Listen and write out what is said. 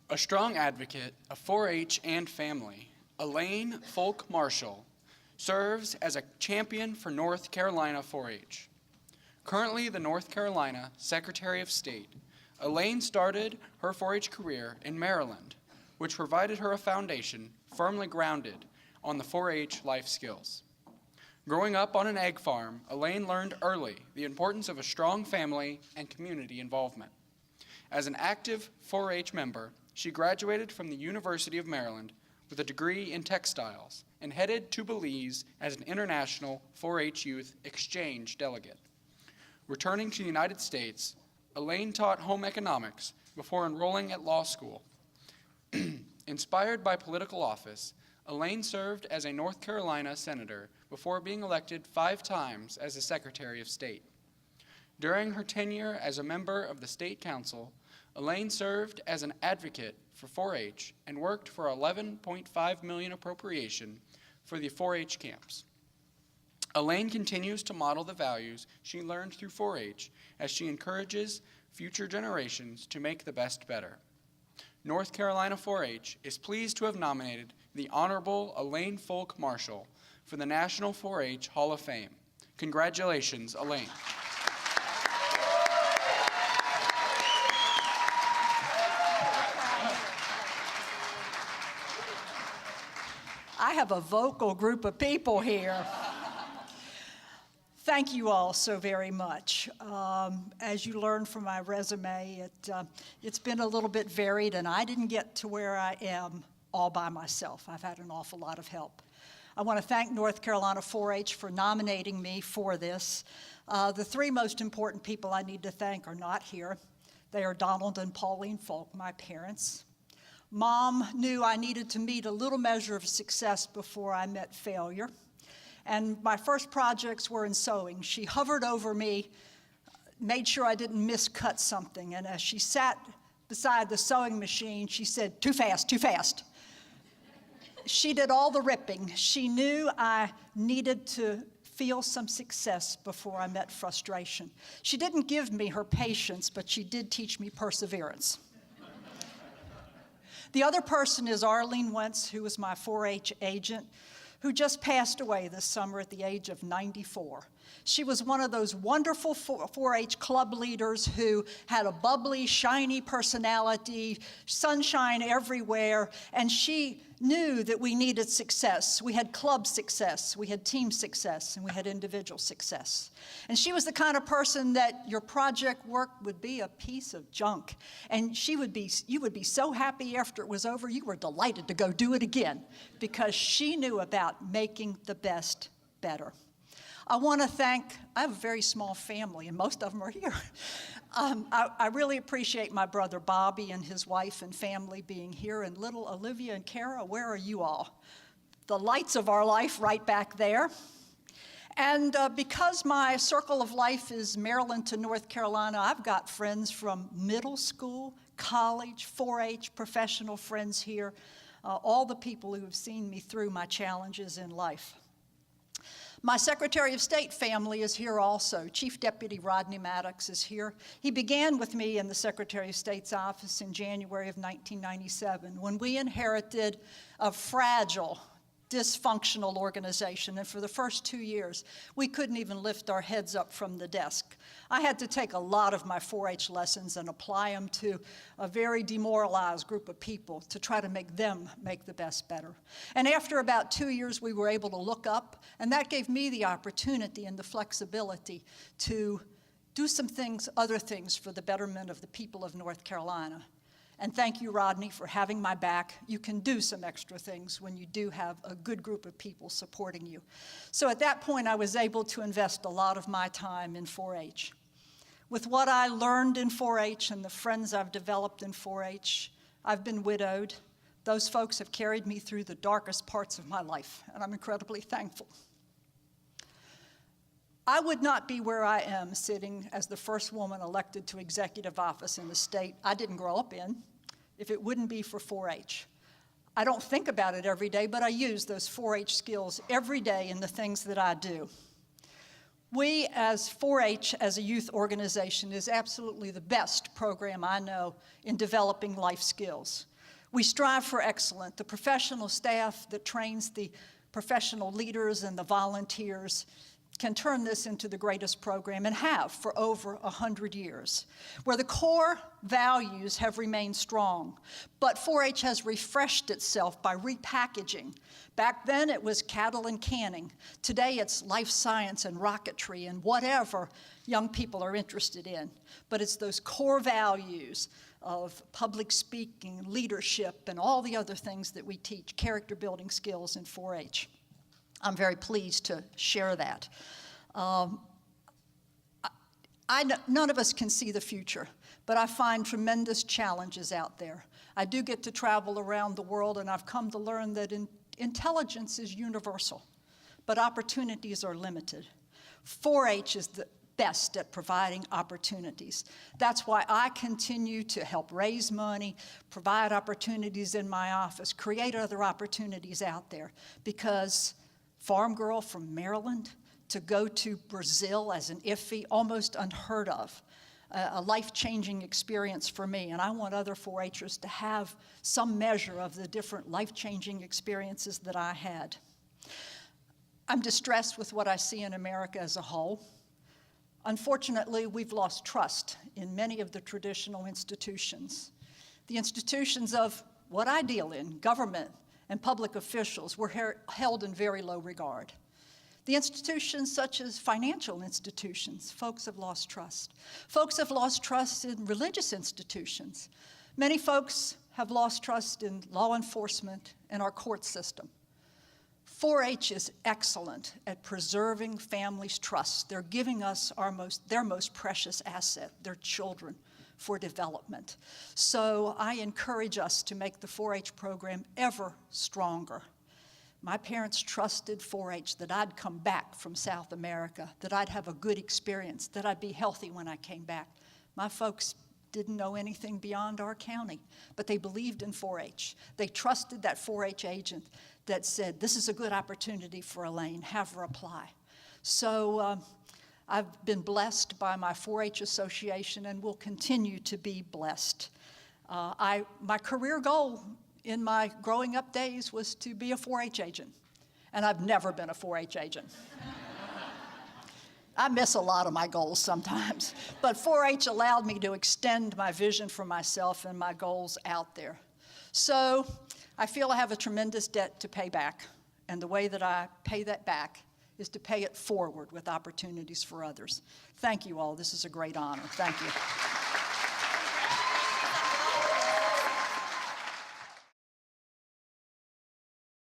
A strong advocate of 4-H and family, Elaine Folk Marshall serves as a champion for North Carolina 4-H. Currently the North Carolina Secretary of State, Elaine started her 4-H career in Maryland, which provided her a foundation firmly grounded on the 4-H life skills. Growing up on an egg farm, Elaine learned early the importance of a strong family and community involvement. As an active 4-H member, she graduated from the University of Maryland with a degree in textiles and headed to Belize as an international 4-H youth exchange delegate. Returning to the United States, Elaine taught home economics before enrolling at law school. Inspired by political office, Elaine served as a North Carolina senator before being elected 5 times as a Secretary of State. During her tenure as a member of the State Council, Elaine served as an advocate for 4-H and worked for $11.5 million appropriation for the 4-H camps. Elaine continues to model the values she learned through 4-H as she encourages future generations to make the best better. North Carolina 4-H is pleased to have nominated the Honorable Elaine Folk Marshall for the National 4-H Hall of Fame. Congratulations, Elaine. I have a vocal group of people here. Thank you all so very much. As you learned from my resume, it's been a little bit varied, and I didn't get to where I am all by myself. I've had an awful lot of help. I want to thank North Carolina 4-H for nominating me for this. The 3 most important people I need to thank are not here. They are Donald and Pauline Folk, my parents. Mom knew I needed to meet a little measure of success before I met failure. And my first projects were in sewing. She hovered over me, made sure I didn't miscut something. And as she sat beside the sewing machine, she said, "Too fast, too fast." She did all the ripping. She knew I needed to feel some success before I met frustration. She didn't give me her patience, but she did teach me perseverance. The other person is Arlene Wentz, who was my 4-H agent, who just passed away this summer at the age of 94. She was one of those wonderful 4-H club leaders who had a bubbly, shiny personality, sunshine everywhere, and she knew that we needed success. We had club success, we had team success, and we had individual success. And she was the kind of person that your project work would be a piece of junk. And you would be so happy after it was over, you were delighted to go do it again, because she knew about making the best better. I want to thank, I have a very small family, and most of them are here. I really appreciate my brother Bobby and his wife and family being here, and little Olivia and Kara, where are you all? The lights of our life right back there. And because my circle of life is Maryland to North Carolina, I've got friends from middle school, college, 4-H, professional friends here, all the people who have seen me through my challenges in life. My Secretary of State family is here also. Chief Deputy Rodney Maddox is here. He began with me in the Secretary of State's office in January of 1997 when we inherited a fragile, dysfunctional organization, and for the first 2 years, we couldn't even lift our heads up from the desk. I had to take a lot of my 4-H lessons and apply them to a very demoralized group of people to try to make them make the best better. And after about 2 years, we were able to look up, and that gave me the opportunity and the flexibility to do some things, other things, for the betterment of the people of North Carolina. And thank you, Rodney, for having my back. You can do some extra things when you do have a good group of people supporting you. So at that point, I was able to invest a lot of my time in 4-H. With what I learned in 4-H and the friends I've developed in 4-H, I've been widowed. Those folks have carried me through the darkest parts of my life, and I'm incredibly thankful. I would not be where I am sitting as the first woman elected to executive office in the state I didn't grow up in if it wouldn't be for 4-H. I don't think about it every day, but I use those 4-H skills every day in the things that I do. We, as 4-H, as a youth organization, is absolutely the best program I know in developing life skills. We strive for excellence. The professional staff that trains the professional leaders and the volunteers can turn this into the greatest program, and have for over 100 years, where the core values have remained strong. But 4-H has refreshed itself by repackaging. Back then it was cattle and canning. Today it's life science and rocketry and whatever young people are interested in. But it's those core values of public speaking, leadership, and all the other things that we teach, character building skills in 4-H. I'm very pleased to share that. None of us can see the future, but I find tremendous challenges out there. I do get to travel around the world, and I've come to learn that intelligence is universal, but opportunities are limited. 4-H is the best at providing opportunities. That's why I continue to help raise money, provide opportunities in my office, create other opportunities out there, because farm girl from Maryland to go to Brazil as an IFFE, almost unheard of, a life-changing experience for me, and I want other 4-Hers to have some measure of the different life-changing experiences that I had. I'm distressed with what I see in America as a whole. Unfortunately, we've lost trust in many of the traditional institutions. The institutions of what I deal in, government, and public officials, were held in very low regard. The institutions such as financial institutions, folks have lost trust. Folks have lost trust in religious institutions. Many folks have lost trust in law enforcement and our court system. 4-H is excellent at preserving families' trust. They're giving us their most precious asset, their children, for development. So I encourage us to make the 4-H program ever stronger. My parents trusted 4-H that I'd come back from South America, that I'd have a good experience, that I'd be healthy when I came back. My folks didn't know anything beyond our county, but they believed in 4-H. They trusted that 4-H agent that said, this is a good opportunity for Elaine, have her apply. So I've been blessed by my 4-H association and will continue to be blessed. My career goal in my growing up days was to be a 4-H agent, and I've never been a 4-H agent. I miss a lot of my goals sometimes, but 4-H allowed me to extend my vision for myself and my goals out there. So I feel I have a tremendous debt to pay back, and the way that I pay that back is to pay it forward with opportunities for others. Thank you all. This is a great honor. Thank you.